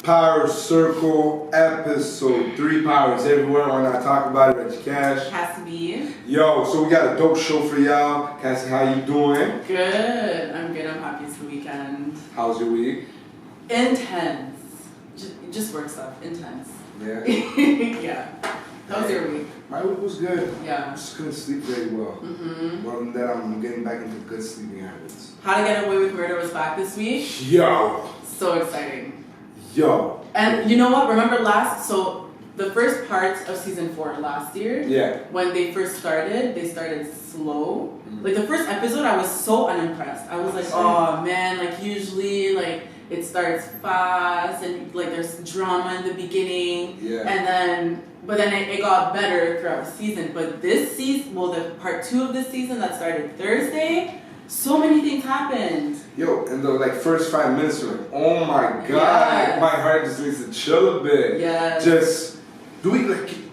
Power Circle episode 3. Powers everywhere. When I talk about it, Reggie Cash. Cassie. Yo, so we got a dope show for y'all. Cassie, how you doing? Good. I'm good. I'm happy it's the weekend. How's your week? Intense. Just work stuff. Intense. Yeah. Yeah. How was your week? My week was good. Yeah. I just couldn't sleep very well. Mm-hmm. Other than that, I'm getting back into good sleeping habits. How to Get Away with Murder was back this week. Yo. So exciting. Yo. And you know what? Remember so the first part of season 4 last year? Yeah. When they first started, they started slow. Mm-hmm. Like the first episode, I was so unimpressed. I was like, oh man, like usually like it starts fast and like there's drama in the beginning. Yeah. But then it got better throughout the season. But this season, well, the part 2 of this season that started Thursday, so many things happened. Yo, and the first 5 minutes were like, oh my god, Yes. my heart just needs to chill a bit. Yes. Just,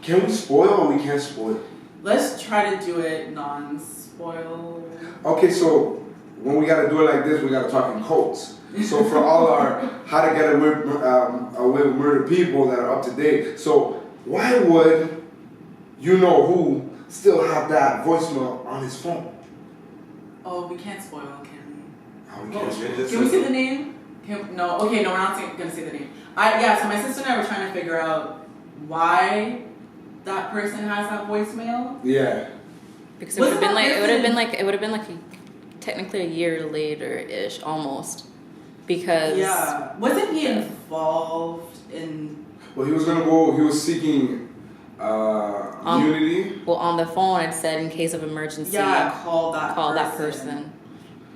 can we spoil or we can't spoil? Let's try to do it non-spoil. Okay, so when we gotta do it like this, we gotta talk in codes. So for all our how to get away with murder people that are up to date, so why would you know who still have that voicemail on his phone? Oh, we can't spoil, can we? Oh, Can we say the name? No, we're not gonna say the name. So my sister and I were trying to figure out why that person has that voicemail. Yeah. Because it would have been like technically a year later-ish, almost. Because wasn't he involved in? Well, he was seeking immunity. Well, on the phone it said in case of emergency. Call that person.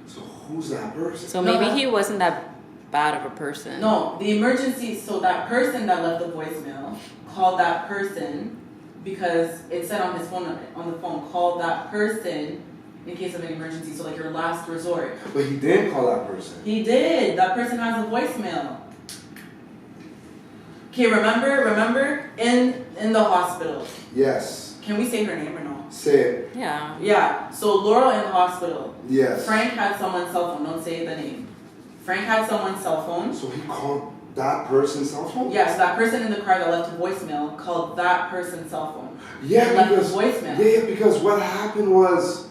So who's that person? So maybe he wasn't that bad of a person. No, the emergency. So that person that left the voicemail called that person because it said on the phone, call that person in case of an emergency. So like your last resort. But he didn't call that person. He did. That person has a voicemail. Okay, remember in the hospital. Yes. Can we say her name or no? Say it. Yeah. Yeah. So Laurel in the hospital. Yes. Frank had someone's cell phone. Don't say the name. Frank had someone's cell phone. So he called that person's cell phone? Yeah, so that person in the car that left a voicemail called that person's cell phone. Yeah, because voicemail. Yeah, because what happened was,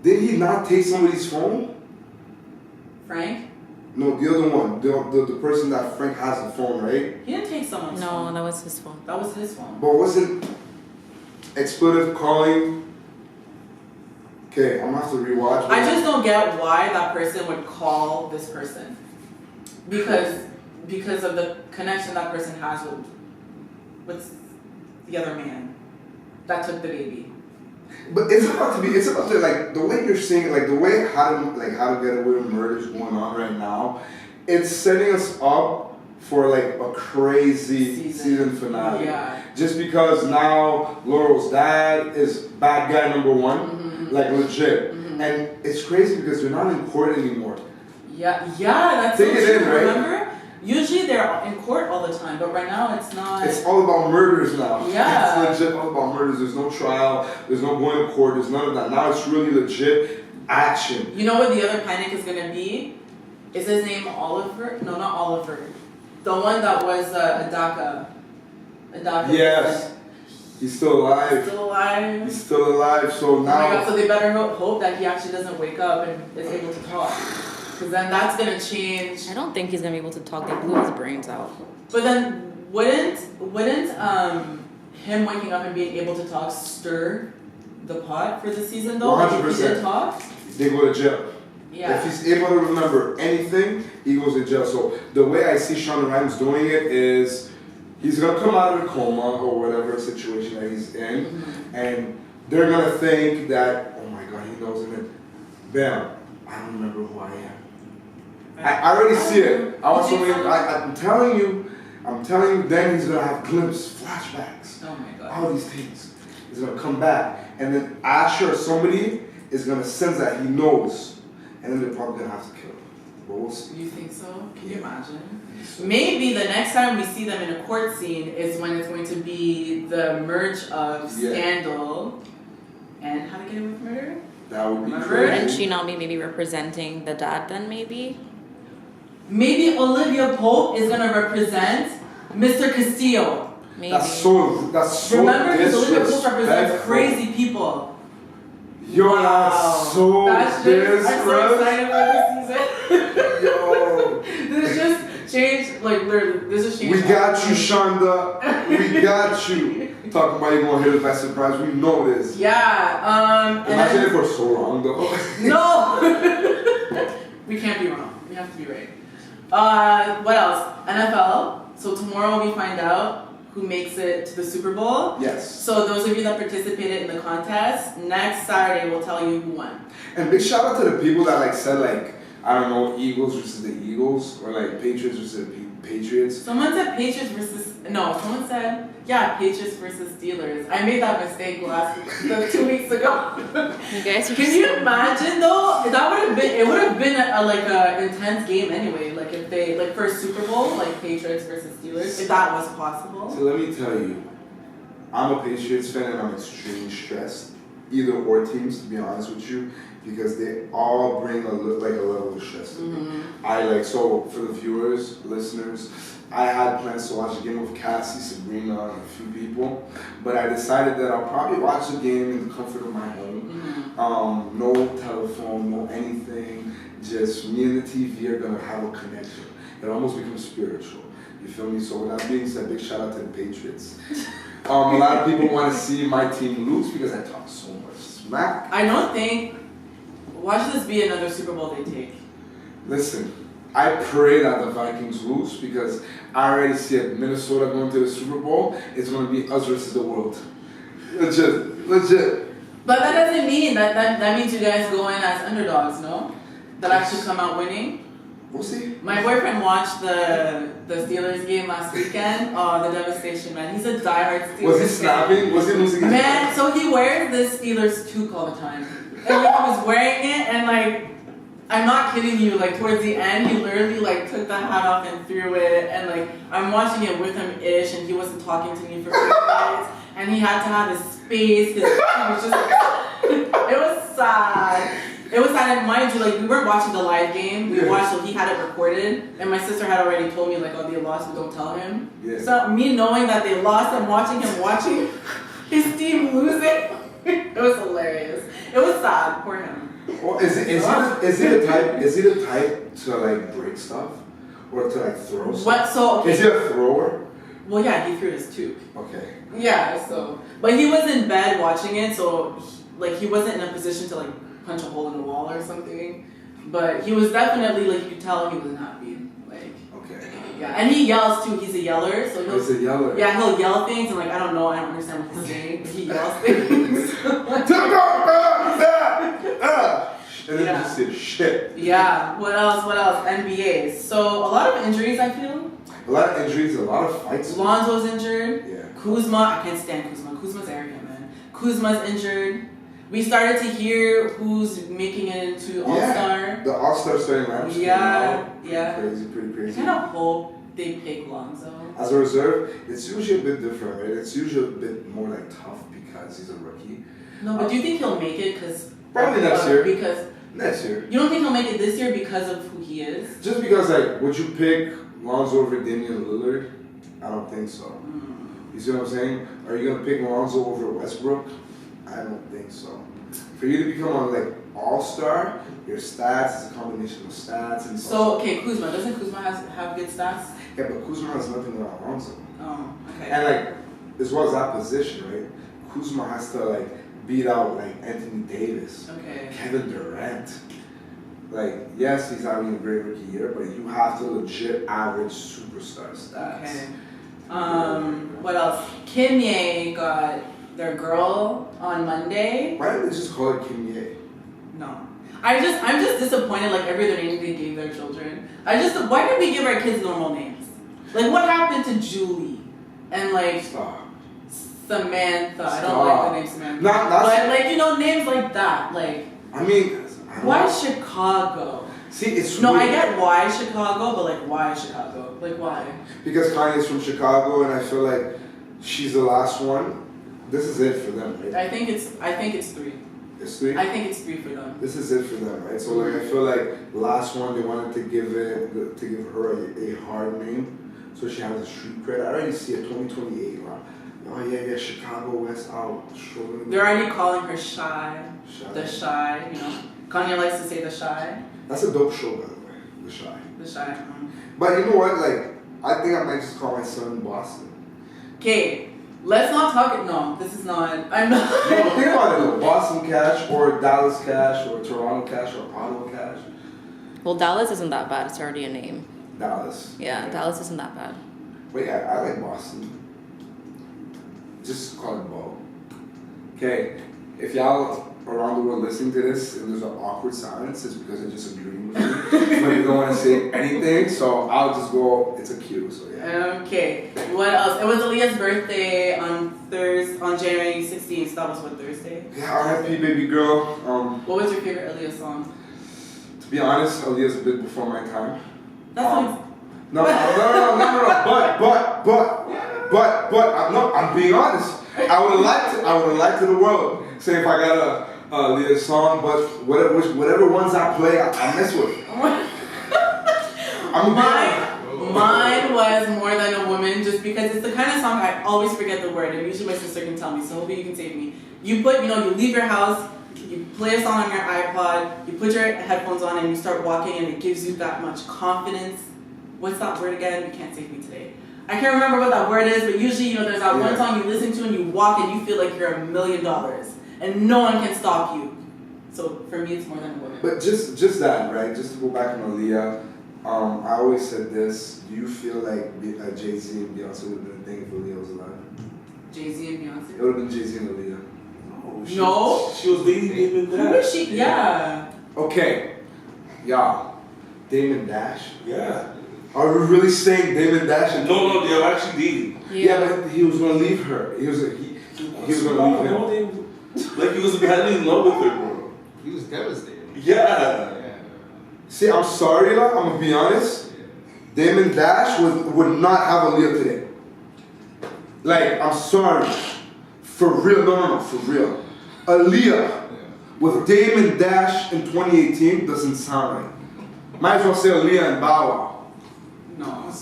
did he not take somebody's phone? Frank? No, the other one. The person that Frank has the phone, right? He didn't take someone's phone. No, that was his phone. That was his phone. But wasn't expletive calling? Okay, I'm gonna have to rewatch. I just don't get why that person would call this person. Because of the connection that person has with the other man that took the baby. But it's about to like the way you're saying it, like the way how to get away with murder is going on right now, it's setting us up for like a crazy season finale. Yeah. Just because now Laurel's dad is bad guy number 1, Mm-hmm. like legit. Mm-hmm. And it's crazy because they're not in court anymore. Yeah, that's Take so it true. in, right? Remember? Usually they're in court all the time, but right now it's not. It's all about murders now. Yeah. It's legit all about murders. There's no trial. There's no going to court. There's none of that. Now it's really legit action. You know what the other panic is going to be? Is his name Oliver? No, not Oliver. The one that was a DACA. Yes. He's still alive. Still alive. He's still alive. So now. Oh my God! So they better hope that he actually doesn't wake up and is able to talk, because then that's gonna change. I don't think he's gonna be able to talk. They blew his brains out. But then wouldn't him waking up and being able to talk stir the pot for the season though? 100%. If he did talk. They go to jail. Yeah. If he's able to remember anything, he goes to jail. So the way I see Shonda Rhimes doing it is, he's gonna come out of a coma or whatever situation that he's in, and they're gonna think that, oh my God, he knows him. And bam, I don't remember who I am. I already see it. I'm telling you. Then he's gonna have flashbacks. Oh my God. All these things. He's gonna come back, and then Asher or somebody is gonna sense that he knows, and then they're probably gonna have to kill him. But we'll see. You think so? Can you imagine? Maybe the next time we see them in a court scene is when it's going to be the merge of Scandal and How to Get Away with Murder. That would be Remember? crazy. Wouldn't she not be maybe representing the dad then, maybe? maybe Olivia Pope is gonna represent Mr. Castillo. Maybe. That's so Remember, because Olivia Pope disrespectful. represents crazy people. You're not so I'm so excited for this season. Yo. This just changed, like literally, this has changed. We got you, Shonda. We got you. Talking about you gonna hit us by surprise. We know this. Yeah. Imagine if we're so wrong though. No. We can't be wrong. We have to be right. What else? NFL. So tomorrow we find out who makes it to the Super Bowl. Yes. So those of you that participated in the contest, next Saturday we'll tell you who won. And big shout out to the people that like said like, I don't know, Eagles versus the Eagles, or like Patriots versus the Patriots. Someone said Patriots versus, no, someone said, yeah, Patriots versus Steelers. I made that mistake 2 weeks ago. You guys are Can you imagine though? That would have been, it would have been a intense game anyway. Like if they, like for a Super Bowl, like Patriots versus Steelers, if that was possible. So let me tell you, I'm a Patriots fan and I'm extremely stressed. Either or teams, to be honest with you, because they all bring a level of stress to me. So for the viewers, listeners, I had plans to watch a game with Cassie, Sabrina, and a few people, but I decided that I'll probably watch the game in the comfort of my home. No telephone, no anything, just me and the TV are gonna have a connection. It almost becomes spiritual. You feel me? So with that being said, big shout out to the Patriots. A lot of people want to see my team lose because I talk so much smack. I don't think, watch this be another Super Bowl they take. Listen, I pray that the Vikings lose because I already see it. Minnesota going to the Super Bowl. It's going to be us versus the world. Legit. But that doesn't mean that means you guys go in as underdogs, no? That actually come out winning. We'll see. My boyfriend watched the Steelers game last weekend. Oh, the devastation, man. He's a diehard Steelers Was he snapping? Was he losing his man, so he wears this Steelers toque all the time. And like, he was wearing it, and like, I'm not kidding you, like towards the end, he literally like took the hat off and threw it, and like, I'm watching it with him-ish, and he wasn't talking to me for 3 minutes, and he had to have his space, because he was just like, it was sad. It was sad, and mind you, like, we weren't watching the live game. We watched, so he had it recorded, and my sister had already told me, like, oh, they lost, but don't tell him. Yeah. So, me knowing that they lost and watching his team losing, it was hilarious. It was sad, poor him. Well, is he the type to, like, break stuff? Or to, like, throw stuff? What, so, okay. Is he a thrower? Well, yeah, he threw his toque. Okay. Yeah, so, but he was in bed watching it, so, he wasn't in a position to, like, punch a hole in the wall or something, but he was definitely, like, you could tell he wasn't happy, like. Okay. Yeah, and he yells too. He's a yeller, so He's a yeller. Yeah, he'll yell things, and like I don't understand what he's saying, but he yells things. And then just say shit. Yeah. What else? NBA. So a lot of injuries, I feel. A lot of injuries, a lot of fights. Lonzo's injured. Yeah. Kuzma, I can't stand Kuzma. Kuzma's arrogant, man. Kuzma's injured. We started to hear who's making it into All-Star. Yeah, the All-Star starting lineup. Yeah. Pretty crazy. I kind of hope they pick Lonzo. As a reserve, it's usually a bit different, right? It's usually a bit more like tough because he's a rookie. No, but do you think he'll make it? Probably next year. Because next year. You don't think he'll make it this year because of who he is? Just because, like, would you pick Lonzo over Damian Lillard? I don't think so. You see what I'm saying? Are you gonna pick Lonzo over Westbrook? I don't think so. For you to become a like all-star, your stats is a combination of stats and. So okay, Kuzma doesn't Kuzma have good stats? Yeah, but Kuzma has nothing without Lonzo. Oh, okay. And like, as well as that position, right? Kuzma has to like beat out like Anthony Davis, okay, Kevin Durant. Like, yes, he's having a great rookie year, but you have to legit average superstar stats. Okay. What else? Kimye got their girl on Monday. Why didn't they just call it Kimye? No. I'm just disappointed, like, every other name they gave their children. Why didn't we give our kids normal names? Like, what happened to Julie? And, like, Stop. Samantha. I don't like the name Samantha. But, like, wnames like that. Like, I mean, why Chicago? See, it's no, weird. I get why Chicago, but, like, why Chicago? Like, why? Because Kanye's from Chicago, and I feel like she's the last one. This is it for them, right? I think it's 3. It's 3? I think it's 3 for them. This is it for them, right? So like I feel like the last one they wanted to give her a hard name, so she has a street cred. I already see it 2028. Wow. Oh yeah, Chicago West out. They're already calling her Shy. Shy. The Shy, you know. Kanye likes to say the Shy. That's a dope show, by the way. The Shy. The Shy. But you know what? Like I think I might just call my son Boston. Okay, let's not talk. No, this is not. I'm not. No, think about it though. Boston Cash or Dallas Cash or Toronto Cash or Ottawa Cash. Well, Dallas isn't that bad. It's already a name. Dallas. Yeah, Okay. Dallas isn't that bad. But yeah, I like Boston. Just call it Bo. Okay, if y'all around the world listening to this and there's an awkward silence, it's because they're just agreeing with me. But you don't want to say anything, so I'll just go, it's a cue, so yeah. Okay, what else? It was Aaliyah's birthday on January 16th, so that was what, Thursday? Yeah, R.I.P. baby girl. What was your favorite Aaliyah song? To be honest, Aaliyah's a bit before my time. That's No, but I'm being honest. I would have liked to the world. Say if I got a Aaliyah song, but whatever ones I play, I mess with. Mine was More Than a Woman, just because it's the kind of song I always forget the word, and usually my sister can tell me, so hopefully you can save me. You leave your house, you play a song on your iPod, you put your headphones on, and you start walking, and it gives you that much confidence. What's that word again? You can't save me today. I can't remember what that word is, but usually, there's that one song you listen to and you walk and you feel like you're $1 million, and no one can stop you. So for me, it's More Than a Woman. But just that, right? Just to go back on Aaliyah, I always said this. Do you feel like Jay-Z and Beyonce would have been a thing if Aaliyah was alive? Jay-Z and Beyonce? It would have been Jay-Z and Aaliyah. No. She was dating Damon Dash. Who is she? Yeah. Okay, y'all. Damon Dash? Yeah. Are we really saying Damon Dash? And No, they were actually dating. Yeah, but he was gonna leave her. He was gonna leave him. Like he was madly in love with her, bro. He was devastated. Yeah. See, I'm sorry, I'm gonna be honest. Damon Dash would not have Aaliyah today. Like, I'm sorry. For real, no, for real. Aaliyah with Damon Dash in 2018 doesn't sound right. Might as well say Aaliyah and Bow Wow. No.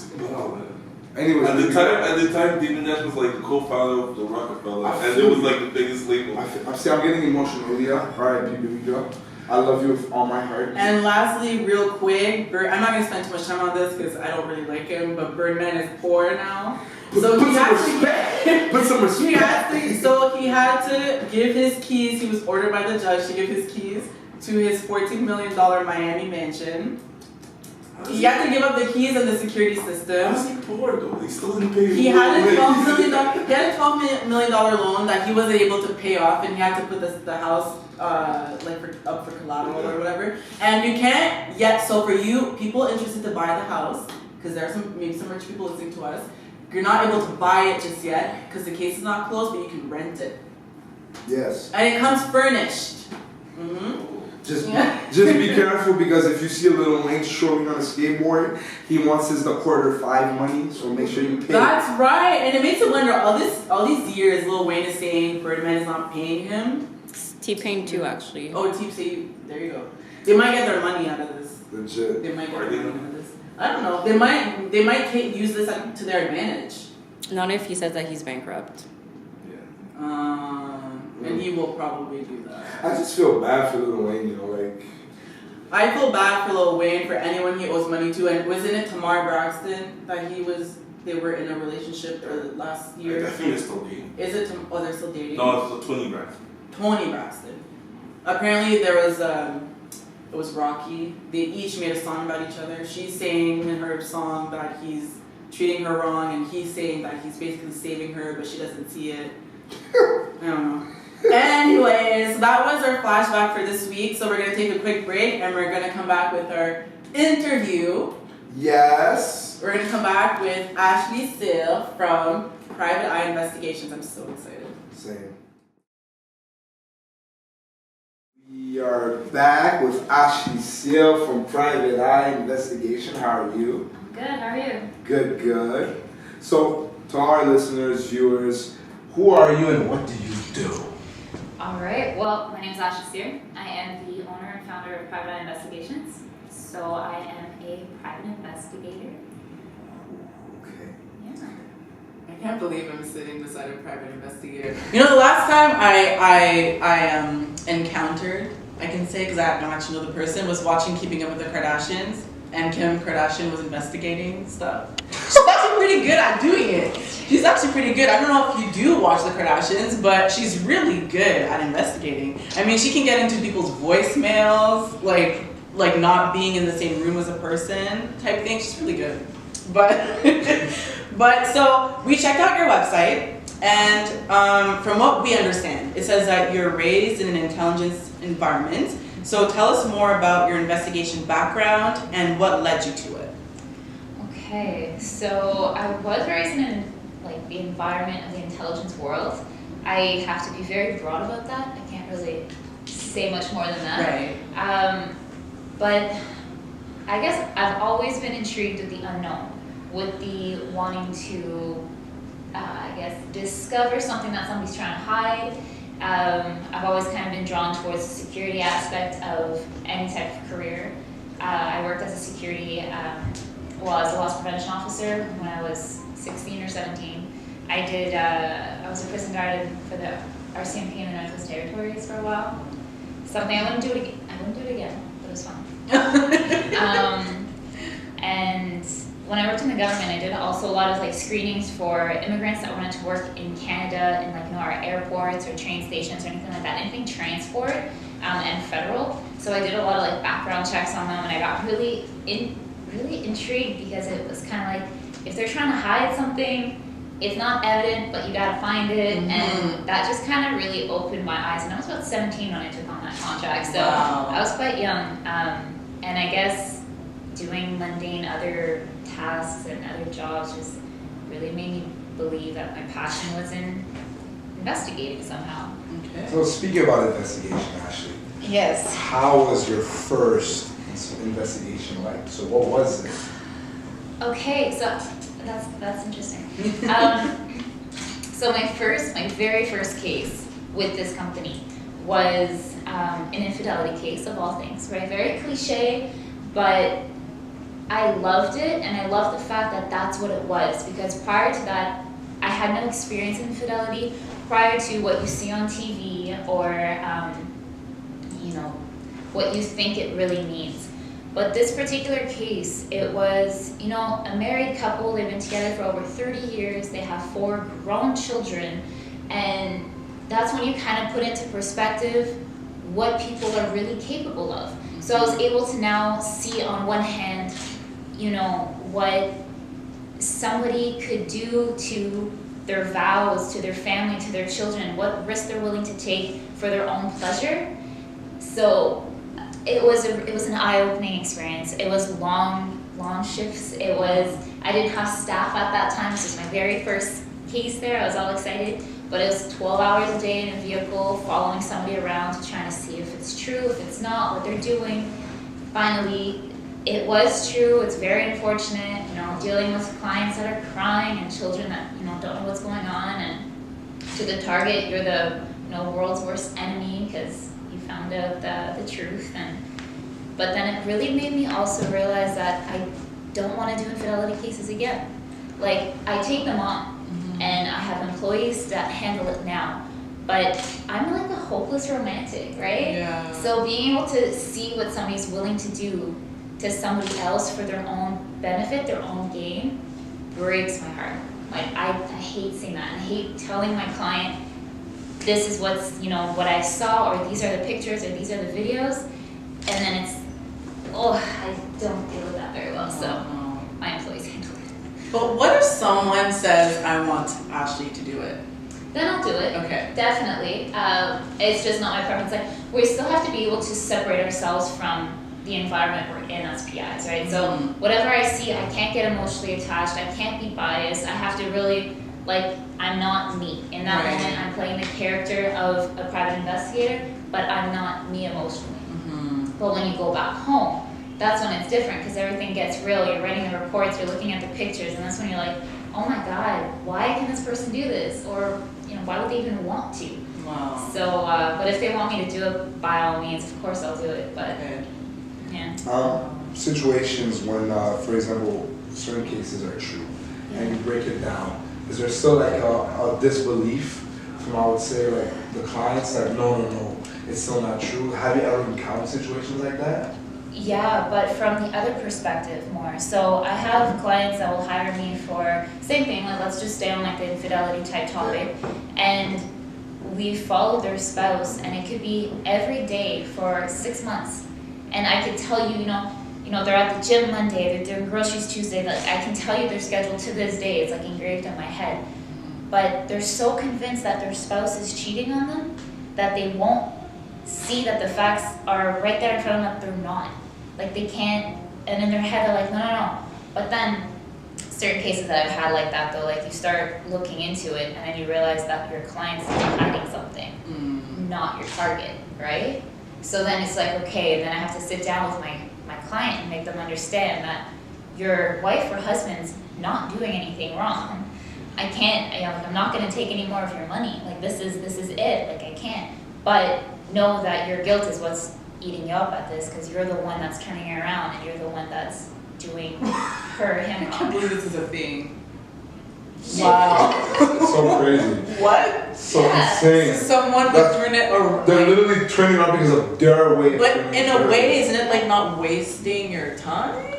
Anyways, At the time, Damon Dash was like the co-founder of the Rockefeller, and it was like the biggest label. I'm getting emotional, Aaliyah. R.I.P. baby girl. I love you with all my heart. And lastly, real quick, I'm not gonna spend too much time on this because I don't really like him, but Birdman is poor now. Put some respect. So he had to give his keys. He was ordered by the judge to give his keys to his $14 million Miami mansion. He had to give up the keys and the security system. How's he poor though? He still didn't pay. He had a $12 million loan that he wasn't able to pay off, and he had to put the house up for collateral or whatever. And you can't yet. So for you people interested to buy the house, because there are maybe some rich people listening to us, you're not able to buy it just yet because the case is not closed, but you can rent it. Yes. And it comes furnished. Mm-hmm. Just be careful, because if you see a little Wayne strolling on a skateboard, he wants his $2:45 money, so make sure you pay. That's right, and it makes you wonder. All these years, Lil Wayne is saying Birdman is not paying him. T-Pain too, actually. Oh, T-Pain, there you go. They might get their money out of this. Legit. They might get their money out of this. I don't know. They might use this to their advantage. Not if he says that he's bankrupt. And he will probably do that. I just feel bad for Lil Wayne, I feel bad for Lil Wayne, for anyone he owes money to, and wasn't it Tamar Braxton that they were in a relationship last year? I think they're still dating. Is it? They're still dating? No, it's Tony Braxton. Tony Braxton. Apparently there was it was Rocky. They each made a song about each other. She's saying in her song that he's treating her wrong, and he's saying that he's basically saving her, but she doesn't see it. I don't know. Anyways, that was our flashback for this week. So we're going to take a quick break, and we're going to come back with our interview. Yes. We're going to come back with Ashley Still from Private Eye Investigations. I'm so excited. Same. We are back with Ashley Seal from Private Eye Investigation. How are you? Good, how are you? Good. So, to our listeners, viewers, who are you and what do you do? All right. Well, my name is Asha Sear. I am the owner and founder of Private Eye Investigations. So I am a private investigator. Okay. Yeah. I can't believe I'm sitting beside a private investigator. You know, the last time I encountered, I can say because I don't actually know the person, was watching Keeping Up with the Kardashians, and Kim Kardashian was investigating stuff. She's actually pretty good at doing it. She's actually pretty good. I don't know if you do watch the Kardashians, but she's really good at investigating. I mean, she can get into people's voicemails, like not being in the same room as a person type thing. She's really good. But so we checked out your website, and from what we understand, it says that you're raised in an intelligence environment. So tell us more about your investigation background and what led you to it. Okay. So I was raised in the environment of the intelligence world. I have to be very broad about that. I can't really say much more than that. Right. But I guess I've always been intrigued with the unknown, with the wanting to, discover something that somebody's trying to hide. I've always kind of been drawn towards the security aspect of any type of career. I worked as a security, as a loss prevention officer when I was 16 or 17. I was a prison guard for the RCMP in the Northwest Territories for a while. Something I wouldn't do it again, but it was fun. And when I worked in the government, I did also a lot of screenings for immigrants that wanted to work in Canada in our airports or train stations or anything like that, anything transport and federal. So I did a lot of background checks on them, and I got really intrigued because it was kind of if they're trying to hide something, it's not evident, but you gotta find it, and that just kind of really opened my eyes. And I was about 17 when I took on that contract, so Wow. I was quite young. And I guess doing mundane other tasks and other jobs just really made me believe that my passion was in investigating somehow. Okay. So speaking about investigation, Ashley, Yes. how was your first investigation like? So what was it? Okay, so that's interesting. So my very first case with this company was an infidelity case of all things, right? Very cliche, but I loved it, and I loved the fact that that's what it was, because prior to that, I had no experience in infidelity prior to what you see on TV or, what you think it really means. But this particular case, it was, a married couple. They've been together for over 30 years. They have 4 grown children. And that's when you kind of put into perspective what people are really capable of. So I was able to now see on one hand, what somebody could do to their vows, to their family, to their children, what risks they're willing to take for their own pleasure. So it was an eye-opening experience. It was long shifts. I didn't have staff at that time. This was my very first case there. I was all excited, but it was 12 hours a day in a vehicle, following somebody around to try to see if it's true, if it's not, what they're doing. Finally, it was true. It's very unfortunate, dealing with clients that are crying and children that, don't know what's going on. And to the target, you're the, world's worst enemy because you found out the truth. But then it really made me also realize that I don't want to do infidelity cases again. I take them on, and I have employees that handle it now. But I'm a hopeless romantic, right? Yeah. So being able to see what somebody's willing to do to somebody else for their own benefit, their own gain, breaks my heart. I hate seeing that. I hate telling my client, this is what's, what I saw, or these are the pictures, or these are the videos, and then it's, I don't deal with that very well, so my employees handle it. But what if someone says, I want Ashley to do it? Then I'll do it. Okay. Definitely. It's just not my preference. We still have to be able to separate ourselves from the environment we're in as PIs, right? So whatever I see, I can't get emotionally attached. I can't be biased. I have to really, I'm not me. In that moment, I'm playing the character of a private investigator, but I'm not me emotionally. But when you go back home, that's when it's different, because everything gets real. You're writing the reports, you're looking at the pictures, and that's when you're like, oh my God, why can this person do this? Or, why would they even want to? Wow. So, but if they want me to do it, by all means, of course I'll do it. But yeah. Situations when, for example, certain cases are true, and you break it down. Is there still like a disbelief from, I would say, like the clients, like no, it's still not true? Have you ever encountered situations like that? Yeah, but from the other perspective more. So I have clients that will hire me for same thing, like let's just stay on like the infidelity type topic, and we follow their spouse, and it could be every day for 6 months, and I could tell you, they're at the gym Monday, they're doing groceries Tuesday, like I can tell you their schedule to this day, it's like engraved in my head. But they're so convinced that their spouse is cheating on them that they won't see that the facts are right there in front of them that they're not. Like they can't, and in their head they're like, no. But then certain cases that I've had like that though, like you start looking into it and then you realize that your client's hiding something, not your target, right? So then it's like, okay, then I have to sit down with my client and make them understand that your wife or husband's not doing anything wrong. I can't, I'm not going to take any more of your money. Like this is it. Like I can't. But know that your guilt is what's eating you up at this, because you're the one that's turning it around and you're the one that's doing him I can't wrong. believe this is a thing. Wow. It's so crazy. What? So Yeah. insane. Someone would turn it around. They're literally turning up because of their way. But in a way, isn't it like not wasting your time?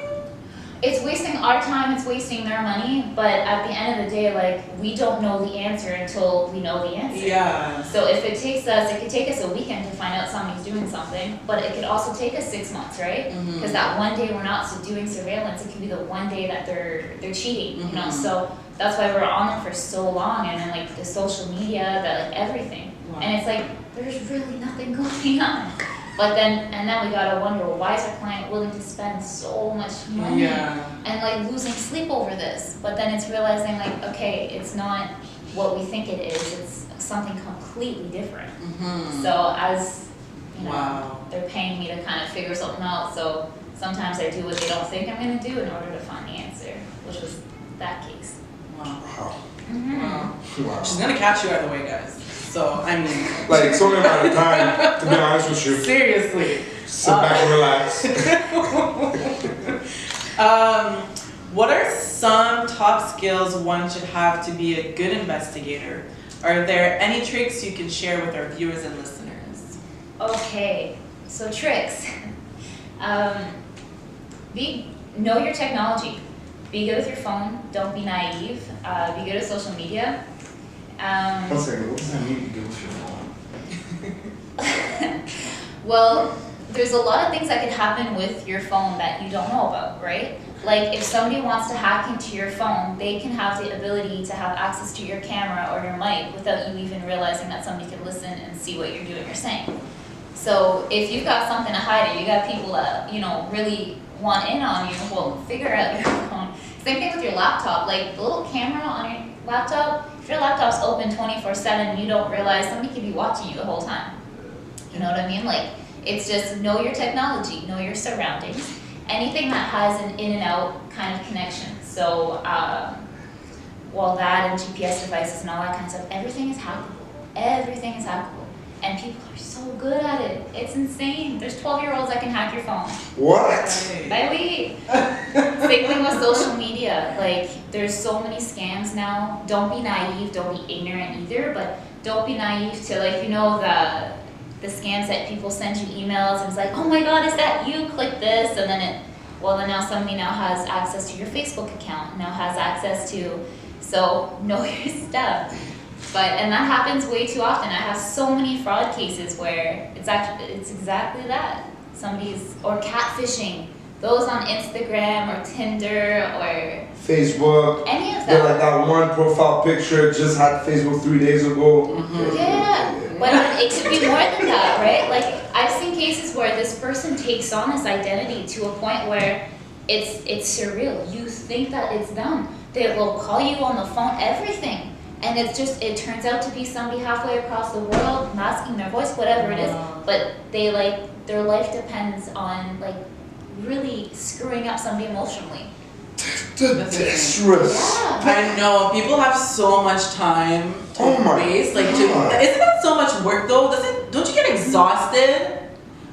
It's wasting our time, it's wasting their money, but at the end of the day, like, we don't know the answer until we know the answer. Yeah. So if it could take us a weekend to find out somebody's doing something, but it could also take us 6 months, right? Because that one day we're not doing surveillance, it could be the one day that they're cheating, so that's why we're on them for so long, and then like the social media, like everything. Wow. And it's like, there's really nothing going on. But then we gotta wonder, well, why is our client willing to spend so much money and like losing sleep over this? But then it's realizing like, okay, it's not what we think it is. It's something completely different. So as they're paying me to kind of figure something out. So sometimes I do what they don't think I'm gonna do in order to find the answer, which was that case. Wow. Wow. She's gonna catch you either way, guys. So, I mean... Like, it's only a matter of time, to be honest with you. Seriously. Sit back and relax. What are some top skills one should have to be a good investigator? Are there any tricks you can share with our viewers and listeners? Okay, so tricks. Know your technology. Be good with your phone. Don't be naive. Be good at social media. One second, what does that mean to do with your phone? Well, there's a lot of things that can happen with your phone that you don't know about, right? Like if somebody wants to hack into your phone, they can have the ability to have access to your camera or your mic without you even realizing that somebody can listen and see what you're doing or saying. So if you've got something to hide or you got people that, really want in on you, well, figure out your phone. Same thing with your laptop, like the little camera on your laptop. If your laptop's open 24/7, you don't realize somebody could be watching you the whole time. You know what I mean? Like, it's just know your technology, know your surroundings. Anything that has an in and out kind of connection. So, that and GPS devices and all that kind of stuff, everything is hackable. Everything is hackable. And people are so good at it. It's insane. There's 12-year-olds that can hack your phone. What? Same thing with social media. Like, there's so many scams now. Don't be naive. Don't be ignorant either. But don't be naive to, the scams that people send you emails and it's like, oh my God, is that you? Click this. And then now somebody now has access to your Facebook account. Now has access to, so know your stuff. And that happens way too often. I have so many fraud cases where it's exactly that. Or catfishing. Those on Instagram or Tinder or Facebook. Any of They're that. like that one profile picture just had Facebook 3 days ago. Yeah. But it could be more than that, right? Like, I've seen cases where this person takes on this identity to a point where it's surreal. You think that it's them. They will call you on the phone, everything. And it turns out to be somebody halfway across the world, masking their voice, whatever it is. But their life depends on, really screwing up somebody emotionally. The disrespect. I know people have so much time to waste. Like, isn't that so much work though? Don't you get exhausted?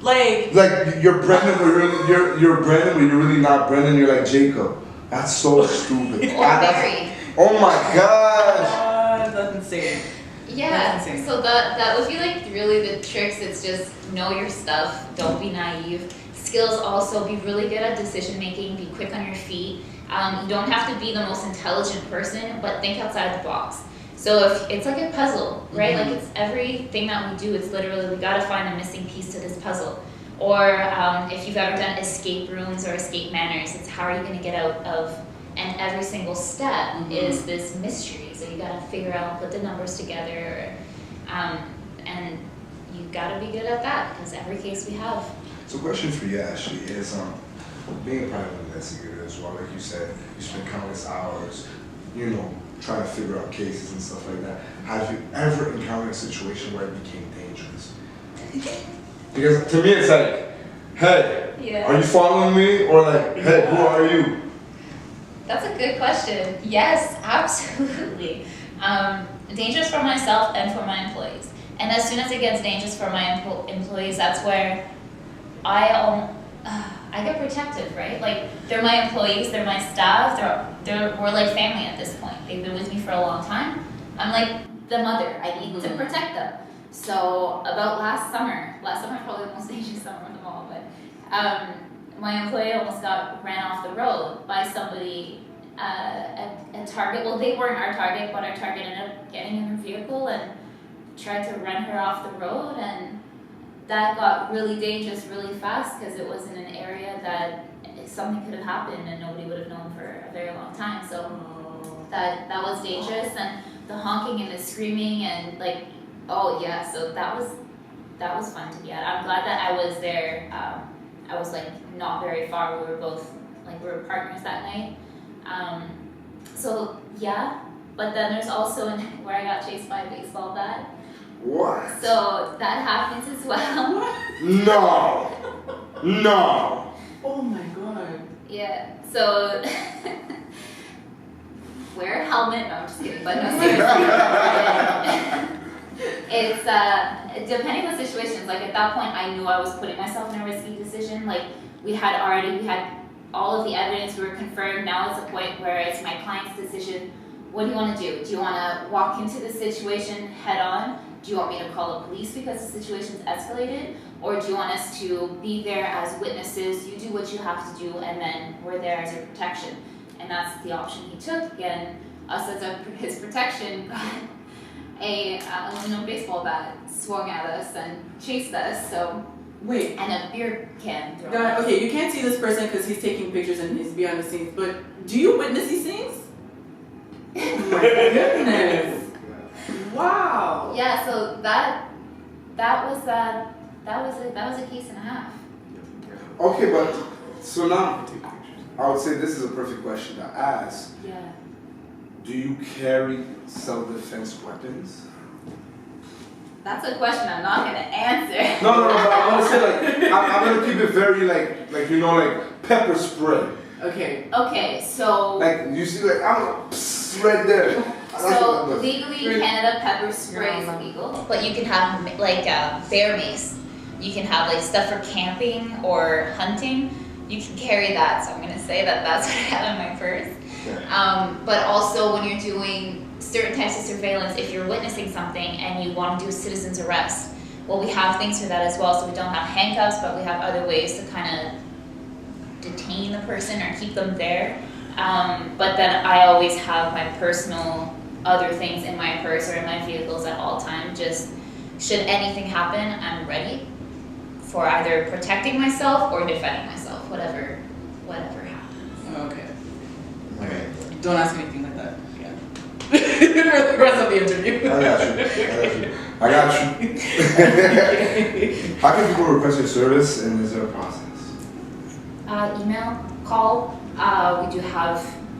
Like you're Brendan, but you're Brendan, but you're really not Brendan. You're like Jacob. That's so stupid. Or Barry. Oh my gosh. That's insane. Yeah. That's insane. So that would be like really the tricks. It's just know your stuff. Don't be naive. Skills also, be really good at decision making. Be quick on your feet. You don't have to be the most intelligent person, but think outside the box. So if it's like a puzzle, right? Like it's everything that we do, it's literally we gotta find a missing piece to this puzzle. Or if you've ever done escape rooms or escape manners, it's how are you gonna get out of, and every single step is this mystery. So you gotta figure out, put the numbers together, and you gotta be good at that because every case we have. So question for you, Ashley, is being a private investigator as well, like you said, you spend countless hours, trying to figure out cases and stuff like that. Have you ever encountered a situation where it became dangerous? Because to me it's like, hey, are you following me? Or like, hey, who are you? That's a good question. Yes, absolutely. Dangerous for myself and for my employees. And as soon as it gets dangerous for my employees, that's where I get protective, right? Like, they're my employees, they're my staff, we're like family at this point. They've been with me for a long time. I'm like the mother. I need to protect them. So about last summer, probably the most dangerous summer of them all, but my employee almost got ran off the road by somebody at Target. Well, they weren't our target, but our target ended up getting in her vehicle and tried to run her off the road, and that got really dangerous really fast because it was in an area that something could have happened and nobody would have known for a very long time. So that was dangerous, and the honking and the screaming and like, oh yeah, so that was fun to be at. I'm glad that I was there. I was like not very far. We were partners that night. So yeah, but then there's also where I got chased by a baseball bat. What? So that happens as well. No. Oh my god. Yeah. So wear a helmet. No, I'm just kidding. But no, seriously. It's depending on the situations. Like at that point, I knew I was putting myself in a risky decision. Like we had all of the evidence. We were confirmed. Now it's a point where it's my client's decision. What do you want to do? Do you want to walk into the situation head on? Do you want me to call the police because the situation's escalated? Or do you want us to be there as witnesses? You do what you have to do, and then we're there as your protection. And that's the option he took. Again, us as his protection got a aluminum baseball bat swung at us and chased us. So wait, and a beer can thrown. God, okay, you can't see this person because he's taking pictures and he's behind the scenes. But do you witness these things? Oh my goodness! Wow. Yeah. So that was a case and a half. Okay, but so now I would say this is a perfect question to ask. Yeah. Do you carry self-defense weapons? That's a question I'm not gonna answer. No, but I'm gonna say I'm gonna keep it very like pepper spray. Okay, so like you see I'm right there. So legally in Canada, pepper spray is illegal, but you can have bear mace. You can have like stuff for camping or hunting. You can carry that. So I'm gonna say that's what I have in my purse. Yeah. But also when you're doing certain types of surveillance, if you're witnessing something and you want to do a citizen's arrest, well, we have things for that as well. So we don't have handcuffs, but we have other ways to kind of detain the person or keep them there. But then I always have my personal other things in my purse or in my vehicles at all times. Just should anything happen, I'm ready for either protecting myself or defending myself, whatever happens. Okay. Don't ask anything like that. Yeah. For the rest of the interview. I got you. How can people request your service, and is there a process? Email, call. We do have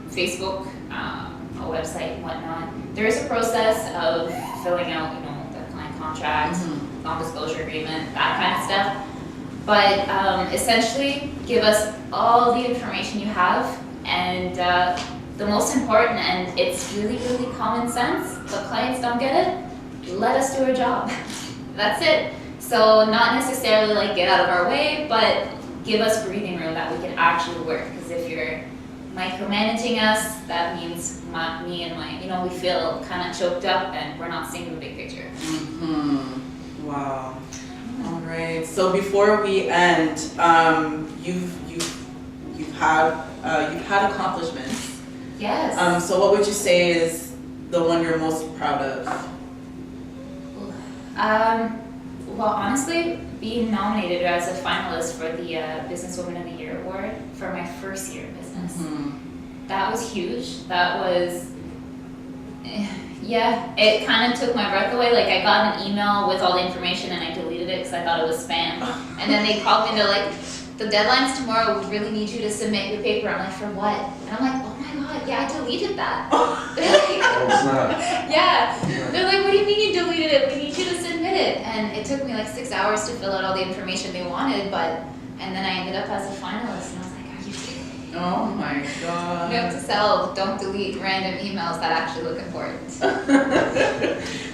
Facebook, a website, and whatnot. There is a process of filling out, the client contracts, non-disclosure agreement, that kind of stuff. But essentially, give us all the information you have, And the most important, and it's really, really common sense, but clients don't get it, let us do our job. That's it. So not necessarily like get out of our way, but give us breathing room that we can actually work. Because if you're micromanaging us, that means me and my, we feel kind of choked up and we're not seeing the big picture. Mm-hmm. Wow. All right. So before we end, you've had accomplishments. Yes. So what would you say is the one you're most proud of? Well, honestly, being nominated as a finalist for the Businesswoman of the Year award for my first year of business. Mm-hmm. That was huge. That was, it kind of took my breath away. Like, I got an email with all the information and I deleted it because I thought it was spam. And then they called me and they're like, the deadline's tomorrow, we really need you to submit your paper. I'm like, for what? And I'm like, oh my god, yeah, I deleted that. They're like, yeah. They're like, what do you mean you deleted it? We need you to submit it. And it took me like 6 hours to fill out all the information they wanted, and then I ended up as a finalist, and I was like, are you kidding me? Oh my god. Note to self, don't delete random emails that actually look important.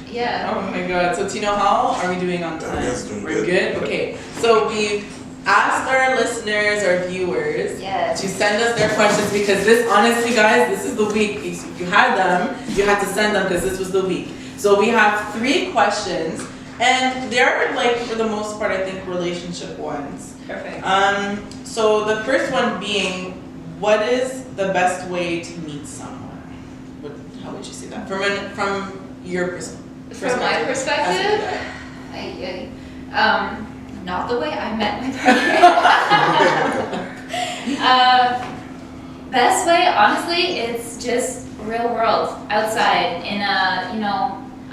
Yeah. Oh my god. So Tino, how are we doing on time? Yes, doing We're good. good? Okay. So we asked our listeners, our viewers, Yes. to send us their questions because this, honestly guys, this is the week. If you had them, you had to send them because this was the week. So we have 3 questions and they're like, for the most part, I think relationship ones. Perfect. So the first one being, what is the best way to meet someone? How would you say that? From your perspective. From my perspective, not the way I met my partner. Best way, honestly, it's just real world, outside, in a,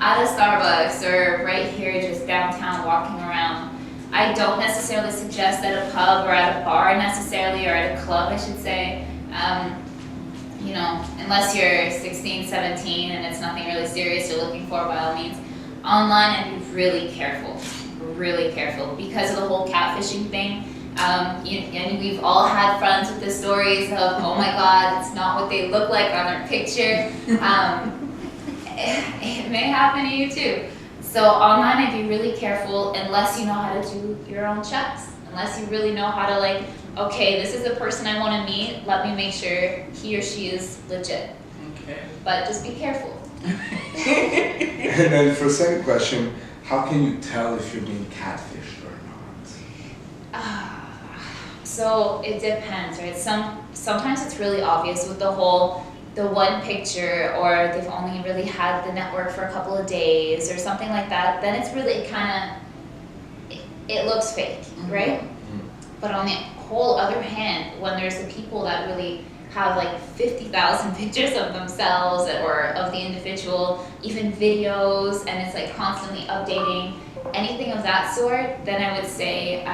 at a Starbucks or right here just downtown walking around. I don't necessarily suggest at a pub or at a bar necessarily, or at a club, I should say. Unless you're 16, 17 and it's nothing really serious you're looking for, by all means. Online, I'd be really careful because of the whole catfishing thing. And we've all had friends with the stories of, oh my god, it's not what they look like on their picture. It may happen to you too. So online, I'd be really careful unless you know how to do your own checks. Unless you really know how to, like, okay, this is a person I want to meet, let me make sure he or she is legit. Okay. But just be careful. And then for the second question, how can you tell if you're being catfished or not? So it depends, right? Sometimes it's really obvious with the one picture, or they've only really had the network for a couple of days or something like that. Then it's really it looks fake, right? Mm-hmm. But on the whole other hand, when there's the people that really have like 50,000 pictures of themselves or of the individual, even videos, and it's like constantly updating, anything of that sort, then I would say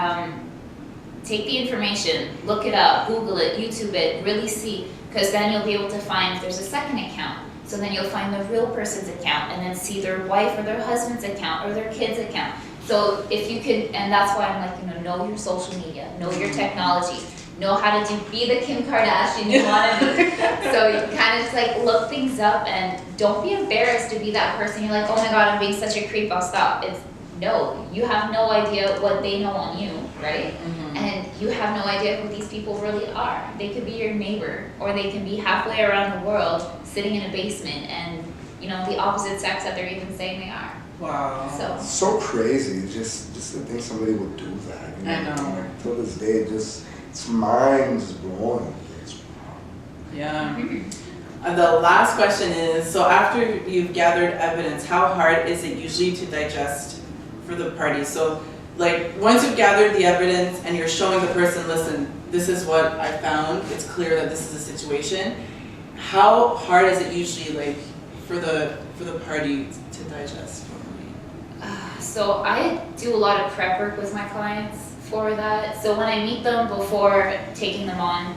take the information, look it up, Google it, YouTube it, really see, because then you'll be able to find if there's a second account. So then you'll find the real person's account and then see their wife or their husband's account or their kid's account. So if you could, and that's why I'm like, know your social media, know your technology, know how to be the Kim Kardashian you want to be. So you kind of just like look things up and don't be embarrassed to be that person. You're like, oh my god, I'm being such a creep, I'll stop. No, you have no idea what they know on you, right? Mm-hmm. And you have no idea who these people really are. They could be your neighbor, or they can be halfway around the world sitting in a basement and, the opposite sex that they're even saying they are. Wow. So crazy, just to think somebody would do that. I know. Till this day, it's mind just blowing. Yeah. The last question is, so after you've gathered evidence, how hard is it usually to digest for the party? So, like, once you've gathered the evidence and you're showing the person, listen, this is what I found, it's clear that this is a situation, how hard is it usually, like, for the party to digest? So I do a lot of prep work with my clients for that. So when I meet them before taking them on,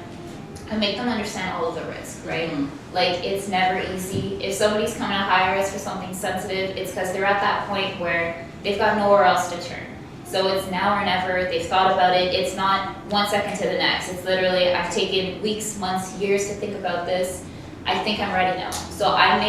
I make them understand all of the risk, right? Mm-hmm. Like, it's never easy. If somebody's coming to hire us for something sensitive, it's because they're at that point where they've got nowhere else to turn. So it's now or never. They've thought about it. It's not 1 second to the next. It's literally, I've taken weeks, months, years to think about this. I think I'm ready now. So I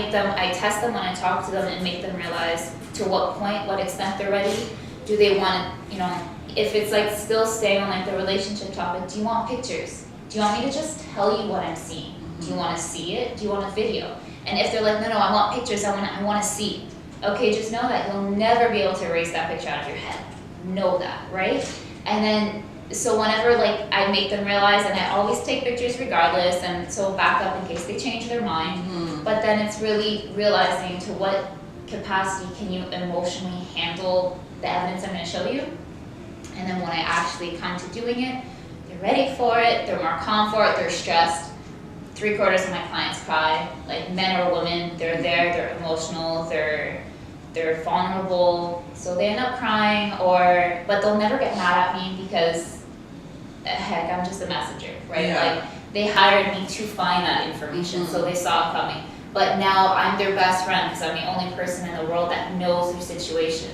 test them when I talk to them and make them realize to what point, what extent they're ready. Do they want to, if it's like still staying on like the relationship topic, do you want pictures? Do you want me to just tell you what I'm seeing? Do you want to see it? Do you want a video? And if they're like, no, I want pictures, I want to see. Okay, just know that you'll never be able to erase that picture out of your head. Know that, right? And then, so whenever like I make them realize, and I always take pictures regardless, and so back up in case they change their mind, but then it's really realizing to what capacity can you emotionally handle the evidence I'm going to show you. And then when I actually come to doing it, they're ready for it, they're more calm for it, they're stressed. 3/4 of my clients cry, like men or women, they're there, they're emotional, they're vulnerable, so they end up crying, but thell never get mad at me because, heck, I'm just a messenger, right? Yeah. Like, they hired me to find that information, so they saw it coming. But now I'm their best friend because I'm the only person in the world that knows their situation.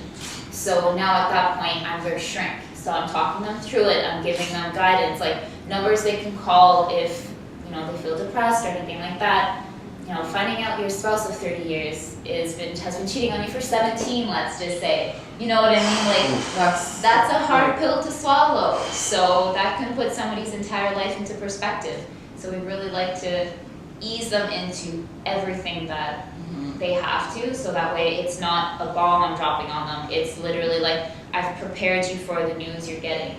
So now at that point, I'm their shrink. So I'm talking them through it, I'm giving them guidance, like numbers they can call if, they feel depressed or anything like that. Finding out your spouse of 30 years has been cheating on you for 17, let's just say. You know what I mean? Like, that's a hard pill to swallow. So that can put somebody's entire life into perspective. So we really like to ease them into everything that they have to, so that way it's not a bomb I'm dropping on them. It's literally like, I've prepared you for the news you're getting.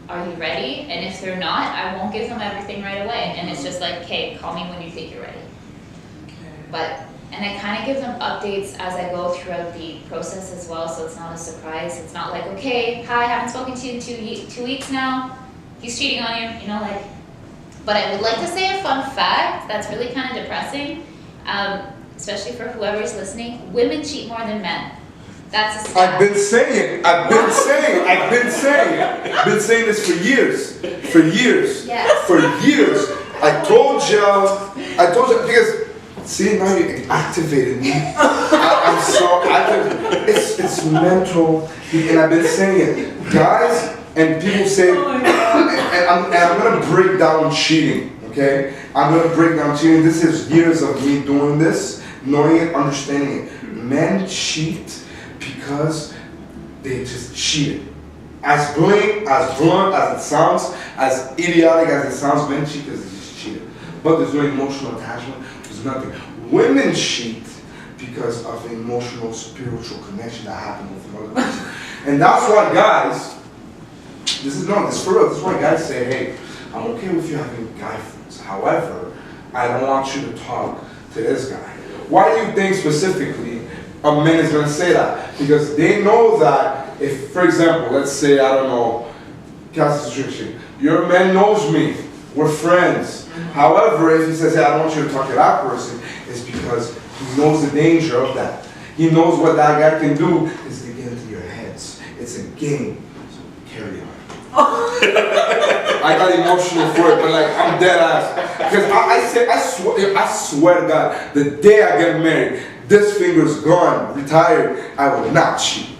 Are you ready? And if they're not, I won't give them everything right away. And it's just like, okay, call me when you think you're ready. And I kind of give them updates as I go throughout the process as well, so it's not a surprise. It's not like, okay, hi, I haven't spoken to you in 2 weeks now. He's cheating on you, But I would like to say a fun fact that's really kind of depressing, especially for whoever's listening. Women cheat more than men. That's a stat. I've been saying this for years. Yes. For years. I told you, because, see, now you activated me. I'm so active. It's mental, and I've been saying it. Guys, and people say, and I'm going to break down cheating, okay? I'm going to break down cheating. This is years of me doing this, knowing it, understanding it. Men cheat because they just cheated. As blunt as it sounds, as idiotic as it sounds, men cheat because they just cheated. But there's no emotional attachment, there's nothing. Women cheat because of an emotional, spiritual connection that happened with another person. And that's why guys, this is for real, this is why guys say, hey, I'm okay with you having guy friends. However, I don't want you to talk to this guy. Why do you think specifically a man is going to say that? Because they know that if, for example, let's say, I don't know, situation, your man knows me, we're friends. However, if he says, hey, I don't want you to talk to that person, it's because he knows the danger of that. He knows what that guy can do is to get into your heads. It's a game. So carry on. I got emotional for it, but like I'm dead ass. Because I swear to God, the day I get married, this finger's gone, retired, I will not cheat.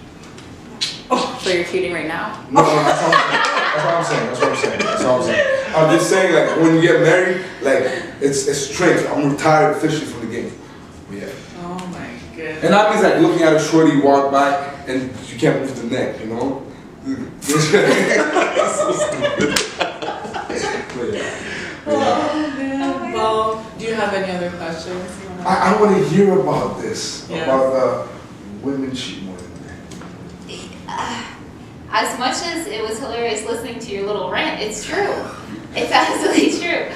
So you're cheating right now? No, that's what I'm saying. I'm just saying, like, when you get married, like, it's strength. I'm retired officially from the game. Yeah. Oh my goodness. And that means, like, looking at a shorty walk by and you can't move the neck, Oh man. Well, do you have any other questions? I want to hear about this, Yes. about women cheat more than men. As much as it was hilarious listening to your little rant, it's true. It's absolutely true.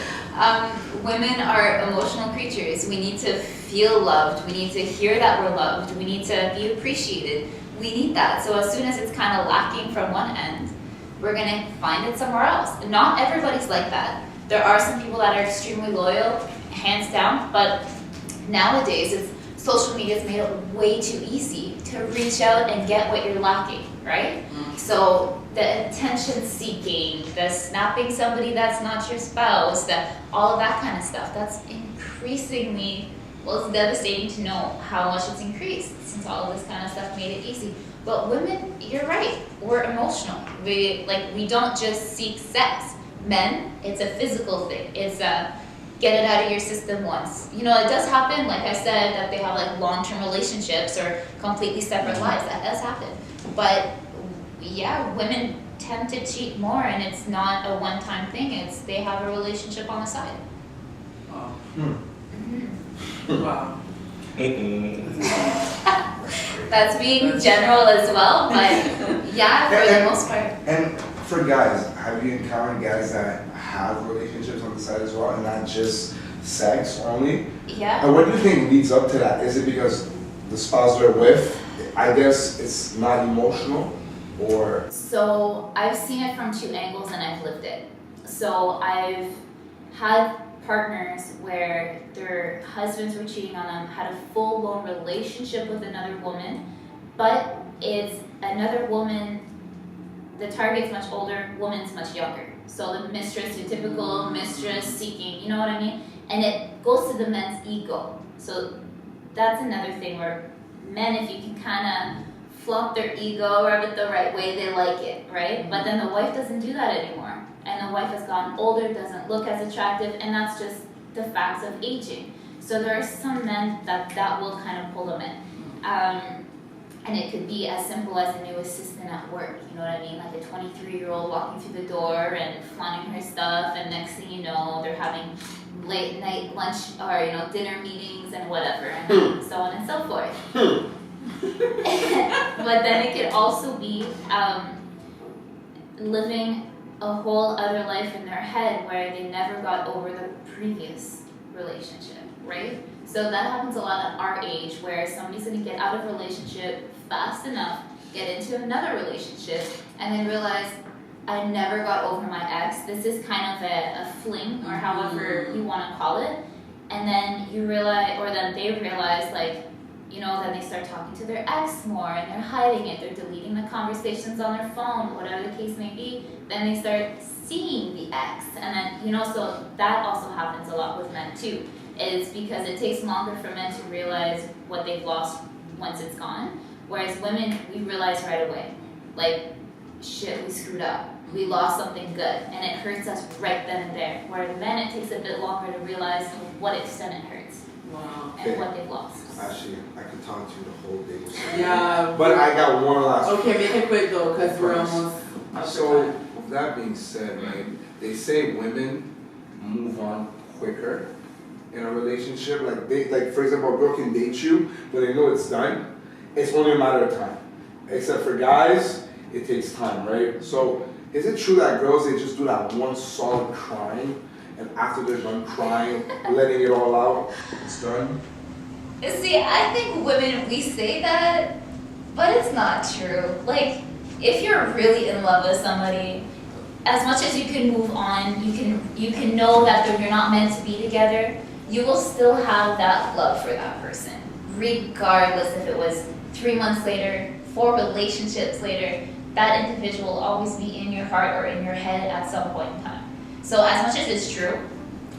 Women are emotional creatures. We need to feel loved. We need to hear that we're loved. We need to be appreciated. We need that. So as soon as it's kind of lacking from one end, we're going to find it somewhere else. Not everybody's like that. There are some people that are extremely loyal, hands down, but nowadays social media's made it way too easy to reach out and get what you're lacking, right? So the attention seeking, the snapping somebody that's not your spouse, all of that kind of stuff, that's increasingly Well, it's devastating to know how much it's increased since all of this kind of stuff made it easy. But women, you're right, we're emotional. We don't just seek sex. Men, it's a physical thing. It's a get it out of your system once. You know, it does happen, like I said, that they have like long-term relationships or completely separate lives. That does happen. But yeah, women tend to cheat more, and it's not a one-time thing. It's they have a relationship on the side. Wow. Mm-hmm. Wow. That's being general as well, but yeah, for the most part. And for guys, have you encountered guys that have relationships on the side as well, and not just sex only? Yeah. And what do you think leads up to that? Is it because the spouse they're with, I guess it's not emotional, or? So I've seen it from two angles, and I've lived it. So I've had partners where their husbands were cheating on them, had a full-blown relationship with another woman, but it's another woman, the target's much older, woman's much younger. So the mistress, the typical mistress seeking, you know what I mean? And it goes to the men's ego. So that's another thing where men, if you can kind of flop their ego, rub it the right way, they like it, right? But then the wife doesn't do that anymore. And the wife has gotten older, doesn't look as attractive, and that's just the facts of aging. So there are some men that will kind of pull them in. And it could be as simple as a new assistant at work, you know what I mean? Like a 23-year-old walking through the door and flaunting her stuff, and next thing you know, they're having late night lunch or, you know, dinner meetings and whatever, and so on and so forth. But then it could also be living a whole other life in their head where they never got over the previous relationship, right? So that happens a lot at our age, where somebody's going to get out of a relationship fast enough, get into another relationship, and then realize, I never got over my ex. This is kind of a fling, or however you want to call it. And then you realize, or then they realize, like, you know, then they start talking to their ex more, and they're hiding it, they're deleting the conversations on their phone, whatever the case may be. Then they start seeing the ex, and then, you know, so that also happens a lot with men too, is because it takes longer for men to realize what they've lost once it's gone, whereas women, we realize right away, like, shit, we screwed up, we lost something good, and it hurts us right then and there, whereas men, it takes a bit longer to realize to what extent it hurts. Wow. And what they've lost. Actually, I could talk to you the whole day. Yeah. But I got one last. Okay, make it quick though, because we're almost up So, to time. that being said, right, they say women move on quicker in a relationship. Like for example, a girl can date you, but they know it's done. It's only a matter of time. Except for guys, it takes time, right? So, is it true that girls, they just do that one solid crime, and after they're done crying, letting it all out, it's done? See, I think women, we say that, but it's not true. Like, if you're really in love with somebody, as much as you can move on, you can know that you're not meant to be together, you will still have that love for that person, regardless if it was 3 months later, 4 relationships later. That individual will always be in your heart or in your head at some point in time. So as much as it's true,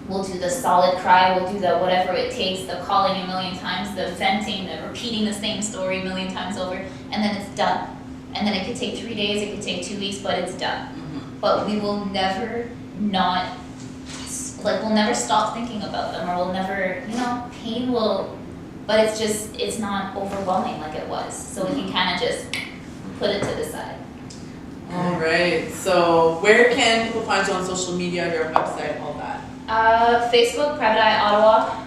we'll do the solid cry, we'll do the whatever it takes, the calling a million times, the venting, the repeating the same story a million times over, and then it's done. And then it could take 3 days, it could take 2 weeks, but it's done. But we will never we'll never stop thinking about them, or we'll never, you know, pain will, but it's not overwhelming like it was. So we can kind of just put it to the side. All right. So where can people find you on social media, your website, all that? Facebook, Private Eye Ottawa.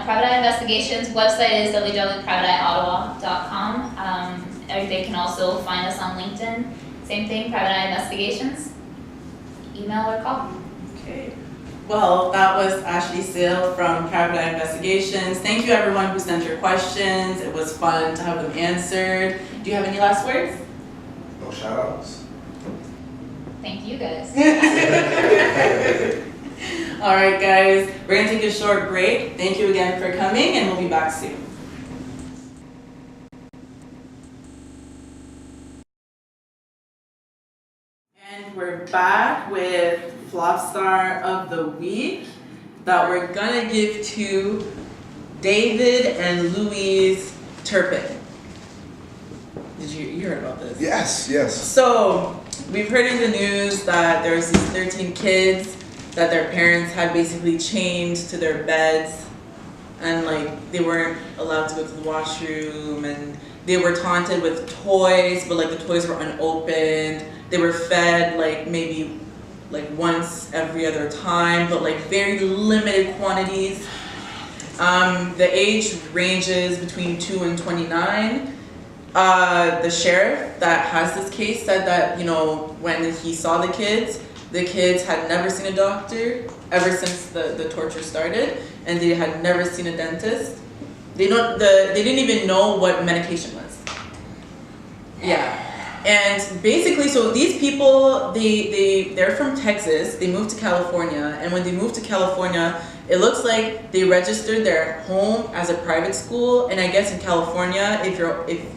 Private Eye Investigations. Website is www.privateeyeottawa.com. Or they can also find us on LinkedIn. Same thing, Private Eye Investigations. Email or call. Okay. Well, that was Ashley Sale from Private Eye Investigations. Thank you everyone who sent your questions. It was fun to have them answered. Do you have any last words? No shout outs. Thank you guys. All right, guys, we're gonna take a short break. Thank you again for coming, and we'll be back soon. And we're back with Flopstar of the Week that we're gonna give to David and Louise Turpin. You heard about this? Yes. So we've heard in the news that there's these 13 kids that their parents had basically chained to their beds, and like they weren't allowed to go to the washroom, and they were taunted with toys, but like the toys were unopened. They were fed like maybe like once every other time, but like very limited quantities. The age ranges between 2 and 29. The sheriff that has this case said that, when he saw the kids had never seen a doctor ever since the torture started, and they had never seen a dentist. They didn't even know what medication was. Yeah. And basically, so these people, they're from Texas. They moved to California, and when they moved to California, it looks like they registered their home as a private school. And I guess in California, if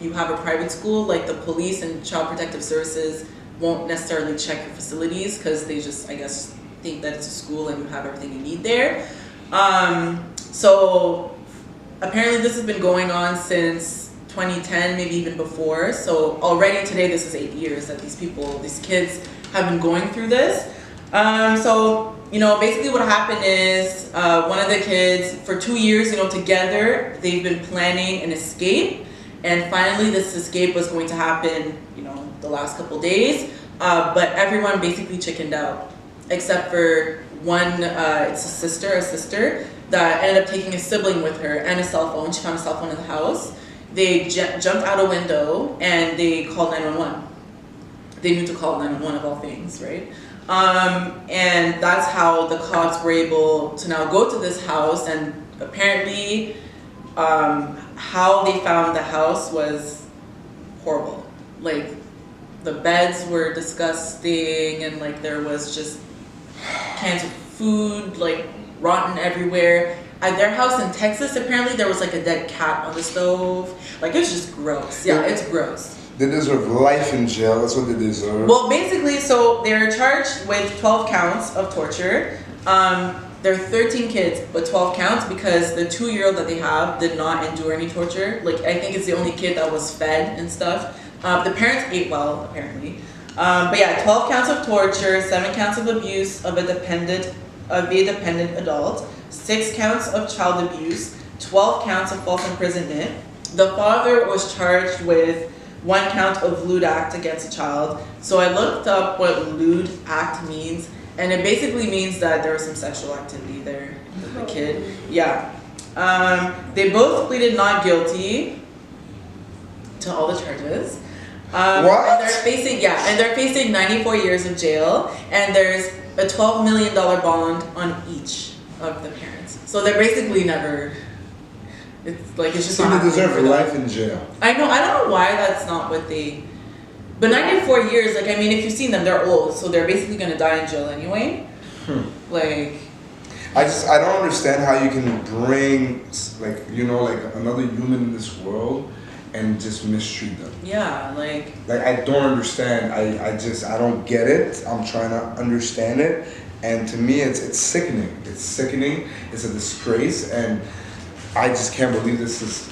you have a private school, like the police and Child Protective Services won't necessarily check your facilities because they just, I guess, think that it's a school and you have everything you need there. So apparently this has been going on since 2010, maybe even before. So already today, this is 8 years that these kids have been going through this. So, basically what happened is one of the kids, for 2 years, together, they've been planning an escape. And finally, this escape was going to happen, the last couple days. But everyone basically chickened out, except for one, it's a sister that ended up taking a sibling with her and a cell phone. She found a cell phone in the house. They jumped out a window and they called 911. They knew to call 911 of all things, right? And that's how the cops were able to now go to this house, and apparently how they found the house was horrible. Like, the beds were disgusting, and like there was just cans of food, like rotten everywhere. At their house in Texas, apparently there was like a dead cat on the stove. Like, it's just gross. Yeah, it's gross. They deserve life in jail. That's what they deserve. Well, basically, so they're charged with 12 counts of torture. There are 13 kids, but 12 counts because the 2-year-old that they have did not endure any torture. Like, I think it's the only kid that was fed and stuff. The parents ate well, apparently. But yeah, 12 counts of torture, 7 counts of abuse of a dependent adult, 6 counts of child abuse, 12 counts of false imprisonment. The father was charged with 1 count of lewd act against a child. So I looked up what lewd act means, and it basically means that there was some sexual activity there with the kid. Yeah. They both pleaded not guilty to all the charges. What? And they're facing 94 years of jail, and there's a $12 million bond on each of the parents. So they're basically never. It's just. So they deserve life in jail. I know. I don't know why that's not what they. But 94 years, if you've seen them, they're old, so they're basically gonna die in jail anyway. I don't understand how you can bring another human in this world and just mistreat them. Yeah, I don't understand. I don't get it. I'm trying to understand it, and to me, it's sickening. It's sickening. It's a disgrace, and I just can't believe this is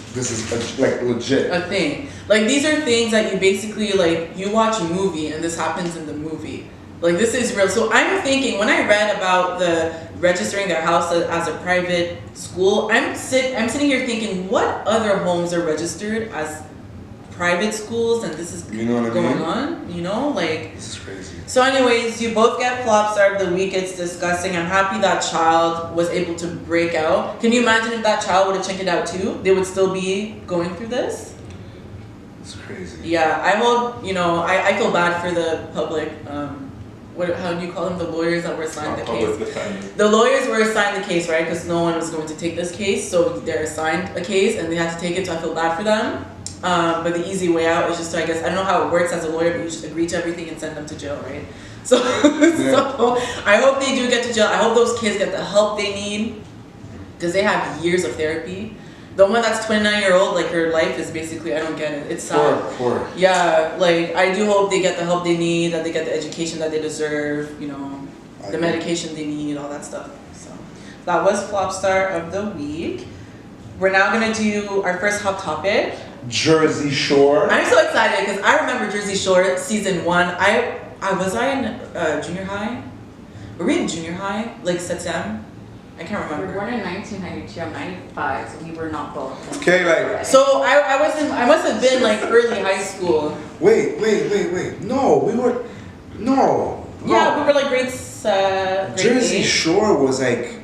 legit. A thing. These are things that you basically, you watch a movie and this happens in the movie. This is real. So I'm thinking, when I read about the registering their house as a private school, I'm sitting here thinking, what other homes are registered as private schools, and this is going on? This is crazy. So anyways, you both get Flopstar of the week. It's disgusting. I'm happy that child was able to break out. Can you imagine if that child would have chickened out too? They would still be going through this? It's crazy. Yeah, I hope, I feel bad for the public, how do you call them? The lawyers that were assigned the case. The lawyers were assigned the case, right? Because no one was going to take this case, so they're assigned a case and they had to take it, so I feel bad for them. But the easy way out is just to, I don't know how it works as a lawyer, but you just agree to everything and send them to jail, right? So, so I hope they do get to jail. I hope those kids get the help they need, because they have years of therapy. The one that's 29-year-old, her life is basically, I don't get it. It's sad. Poor. Yeah, I do hope they get the help they need, that they get the education that they deserve, the medication they need, all that stuff. So that was Flopstar of the week. we're now gonna do our first hot topic. Jersey Shore. I'm so excited because I remember Jersey Shore season 1. I was in junior high? Were we in junior high? Like September? I can't We were remember. born in 1992. I'm 95, so we were not both. Okay, like. So I must have been like early high school. Wait. No, we were. No. Yeah, we were like grade Jersey 8. Shore was like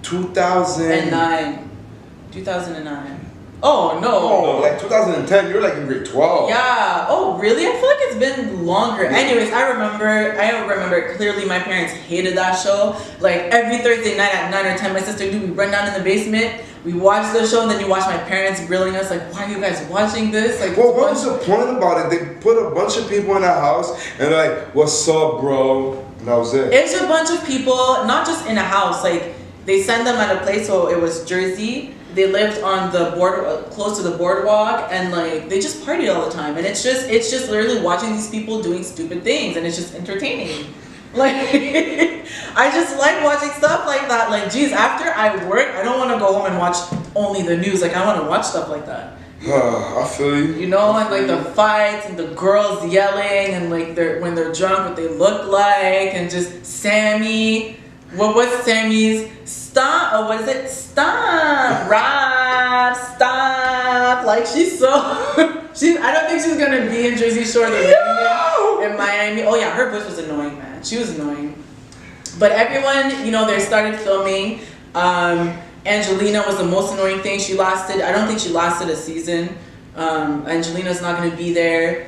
2009. 2009. Oh no. Oh, like 2010. You were like in grade 12. Yeah. Oh, really? I feel like it's been longer. Anyways, I remember clearly my parents hated that show. Like every Thursday night at 9 or 10, my sister we run down in the basement, we watch the show, and then you watch my parents grilling us like, why are you guys watching this? Like, well, what was the point about it? They put a bunch of people in a house and they're like, what's up, bro? And that was it. It's a bunch of people, not just in a house. Like they send them at a place, so it was Jersey. They lived on the board, close to the boardwalk, and like they just partied all the time. And it's just literally watching these people doing stupid things, and it's just entertaining. Like I just like watching stuff like that. Like, geez, after I work, I don't want to go home and watch only the news. Like I want to watch stuff like that. I feel you. You know, and like the fights and the girls yelling, and like when they're drunk, what they look like, and just Sammy. What was Sammy's? Stop! Oh, what is it? Stop! Rob! Stop! Like she's so. I don't think she's gonna be in Jersey Shore in Miami. Oh yeah, her voice was annoying, man. She was annoying. But everyone, you know, they started filming. Angelina was the most annoying thing. I don't think she lasted a season. Angelina's not gonna be there.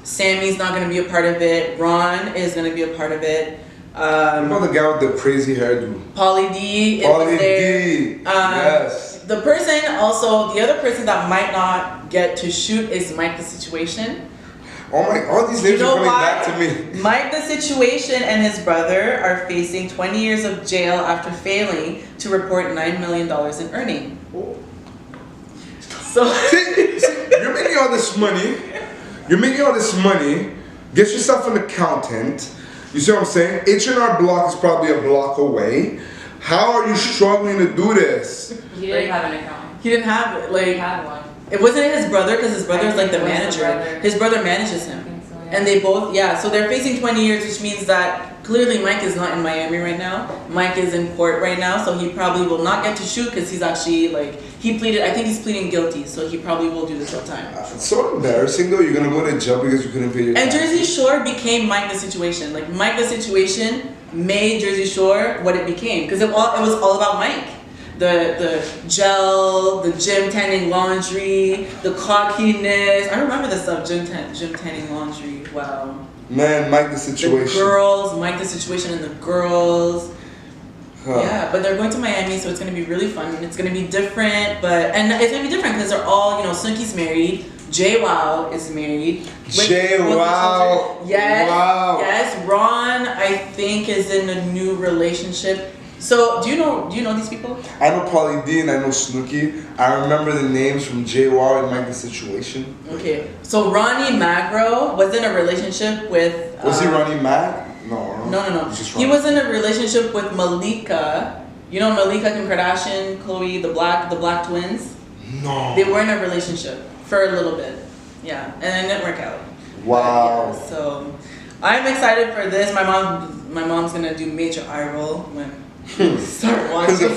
Sammy's not gonna be a part of it. Ron is gonna be a part of it. What about the guy with the crazy hairdo? Pauly D. Pauly D. Yes. The other person that might not get to shoot is Mike the Situation. Oh my, all these names are coming back to me. Mike the Situation and his brother are facing 20 years of jail after failing to report $9 million in earning. So see, you're making all this money. Get yourself an accountant. You see what I'm saying? H&R Block is probably a block away. How are you struggling to do this? He didn't have an account. He didn't have it. Like, He had one. it wasn't his brother because his brother is like the It was the manager. brother. His brother manages him. I think so, yeah. And they both, so they're facing 20 years, which means that clearly Mike is not in Miami right now. Mike is in court right now, so he probably will not get to shoot because he's actually I think he's pleading guilty, so he probably will do the short time. It's so embarrassing though. You're gonna go to jail because you couldn't pay your And taxes. Jersey Shore became Mike the Situation. Like Mike the Situation made Jersey Shore what it became because it was all about Mike. The gel, the gym tanning laundry, the cockiness. I remember this stuff, gym tanning laundry. Wow. Man, Mike the Situation. The girls, Mike the Situation, and the girls. Huh. Yeah, but they're going to Miami, so it's gonna be really fun. It's gonna be different, and it's gonna be different because they're all, Sunki's married. JWoww is married. JWoww. Yes. Wow. Yes. Ron, I think, is in a new relationship. So, do you know these people? I know Pauly D and I know Snooki. I remember the names from JWoww and Mike the Situation. Okay. So Ronnie Magro was in a relationship with. Was he Ronnie Mac? No. No. He's just He Ronnie. was in a relationship with Malika. You know Malika, Kim Kardashian, Khloe, the black twins. No. They were in a relationship for a little bit. Yeah, and it didn't work out. Wow. But, yeah, so I'm excited for this. My mom's gonna do major eye roll when start watching.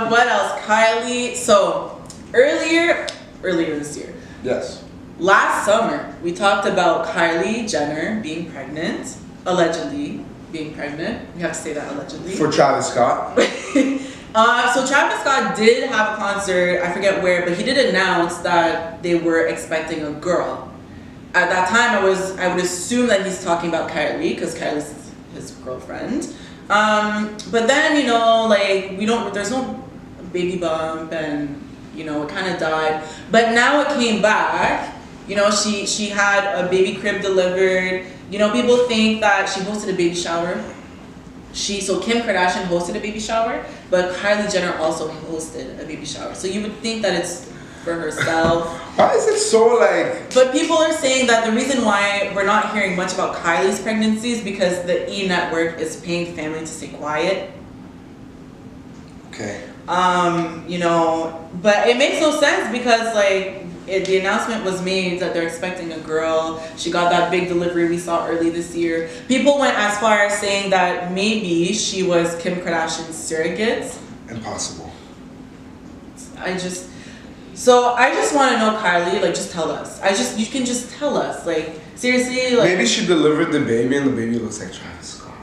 What else? Kylie. So earlier this year. Yes. Last summer, we talked about Kylie Jenner being pregnant, allegedly being pregnant. We have to say that allegedly. For Travis Scott. So Travis Scott did have a concert, I forget where, but he did announce that they were expecting a girl. At that time, I would assume that he's talking about Kylie because Kylie's his girlfriend. But then there's no baby bump, and it kind of died. But now it came back. She had a baby crib delivered. People think that she hosted a baby shower. So Kim Kardashian hosted a baby shower, but Kylie Jenner also hosted a baby shower. So you would think that it's for herself. Why is it so But people are saying that the reason why we're not hearing much about Kylie's pregnancy is because the E! Network is paying family to stay quiet. Okay. You know, but it makes no sense because like the announcement was made that they're expecting a girl. She got that big delivery we saw early this year. People went as far as saying that maybe she was Kim Kardashian's surrogate. Impossible. I just want to know, Kylie, like, just tell us. You can just tell us, like, seriously, like. Maybe she delivered the baby and the baby looks like Travis Scott.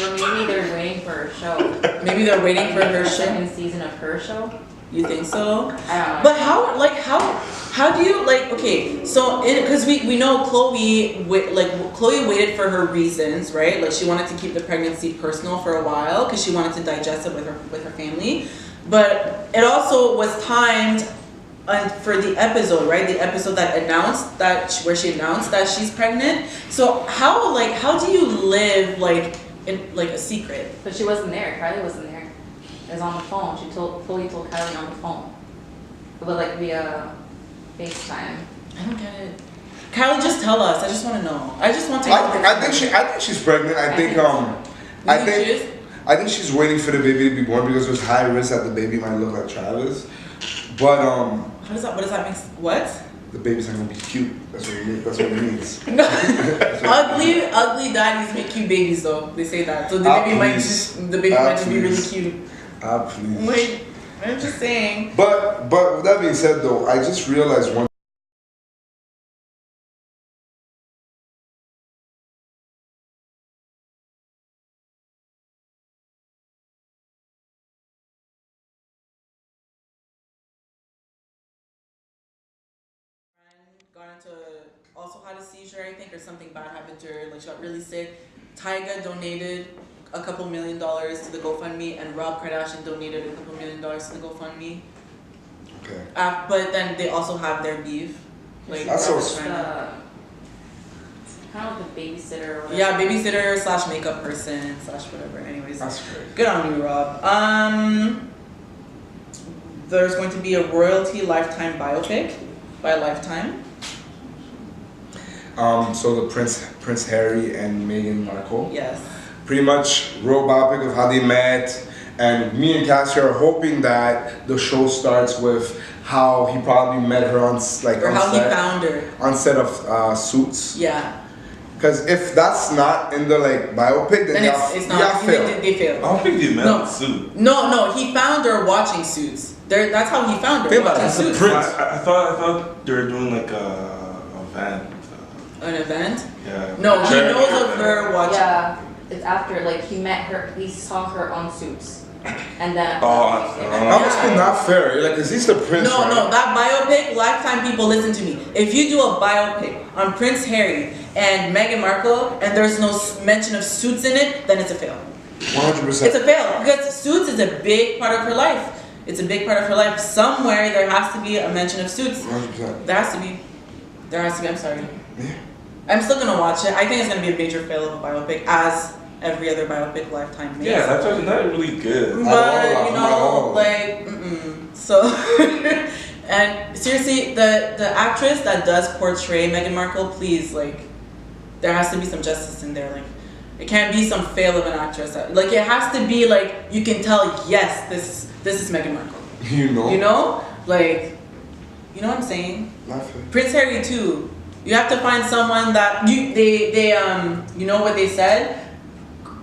Or maybe they're waiting for her show. Maybe they're waiting for her The show. second season of her show. You think so? I don't know. But how do you, like, okay, so, because we know Chloe waited for her reasons, right? Like, she wanted to keep the pregnancy personal for a while because she wanted to digest it with her family. But it also was timed for the episode, right? The episode that announced where she announced that she's pregnant. So how do you live like in like a secret? But she wasn't there. Kylie wasn't there. It was on the phone. Chloe told Kylie on the phone. But like via FaceTime. I don't get it. Kylie, just tell us. I just want to know. I just want to. I think she's pregnant. I think she's waiting for the baby to be born because there's high risk that the baby might look like Travis. But what does that mean? What? The baby's not gonna be cute. That's what it means. Ugly daddies make cute babies though. They say that. So the baby might just be really cute. Please. Wait, I'm just saying. But with that being said though, I just realized one. Got into also had a seizure, I think, or something bad happened to her. Like she got really sick. Tyga donated a couple $1 million to the GoFundMe, and Rob Kardashian donated a couple $1 million to the GoFundMe. Okay. But then they also have their beef. Like that's so kind of like a babysitter or whatever. Yeah, babysitter / makeup person / whatever. Anyways, that's great. Good on you, Rob. There's going to be a royalty Lifetime biopic by Lifetime. So the Prince Harry and Meghan Markle. Yes. Pretty much biopic of how they met, and me and Cassie are hoping that the show starts with how he probably met her on set, he found her on set of Suits. Yeah. Because if that's not in the biopic, then it's not. They failed. I don't think they met No. in Suits. No, he found her watching Suits. That's how he found her. Think about watching it, Suits. I thought they were doing like a event. An event? Yeah. No, he knows of her watching. Yeah, it's after he met her. He saw her on Suits, and then. That must be not fair. Is he the prince? No, right? no, that biopic, Lifetime people, listen to me. If you do a biopic on Prince Harry and Meghan Markle and there's no mention of Suits in it, then it's a fail. 100%. It's a fail because Suits is a big part of her life. It's a big part of her life. Somewhere there has to be a mention of Suits. 100%. There has to be. I'm sorry. Yeah. I'm still gonna watch it. I think it's gonna be a major fail of a biopic, as every other biopic Lifetime makes. Yeah, that's actually not really good. But so. And seriously, the actress that does portray Meghan Markle, please, there has to be some justice in there. It can't be some fail of an actress. It has to be you can tell, yes, this is Meghan Markle. You know. You know, you know what I'm saying. Not fair. Prince Harry too. You have to find someone that you know what they said.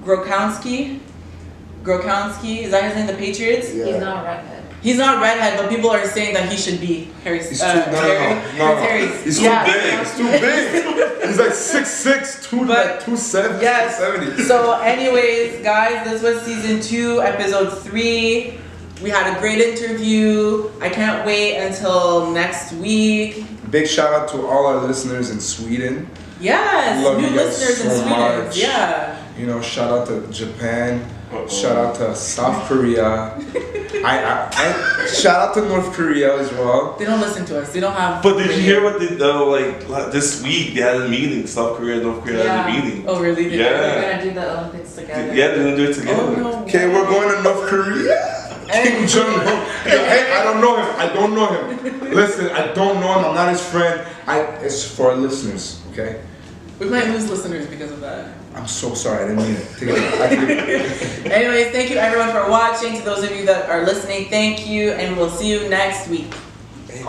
Gronkowski, is that his name? The Patriots. Yeah. He's not a redhead. He's not redhead, but people are saying that he should be Harry's. He's too big. He's too big. He's too big. He's 6'6", 270. Yes. 270. So, anyways, guys, this was season 2, episode 3. We had a great interview. I can't wait until next week. Big shout out to all our listeners in Sweden. Yes, Love new you guys listeners in so Sweden. much. Yeah. Shout out to Japan. Shout out to South Korea. I shout out to North Korea as well. They don't listen to us. They don't have. But did you hear what they this week they had a meeting? South Korea and North Korea had a meeting. Oh really? Yeah. They're gonna do the Olympics together. Yeah, they're gonna do it together. Oh no. Okay, we're going to North Korea. Kim Jong-un. Hey, I don't know him. Listen, I don't know him. I'm not his friend. It's for our listeners, okay? We might lose listeners because of that. I'm so sorry. I didn't mean it. Take it. Anyways, thank you everyone for watching. To those of you that are listening, thank you, and we'll see you next week. Hey.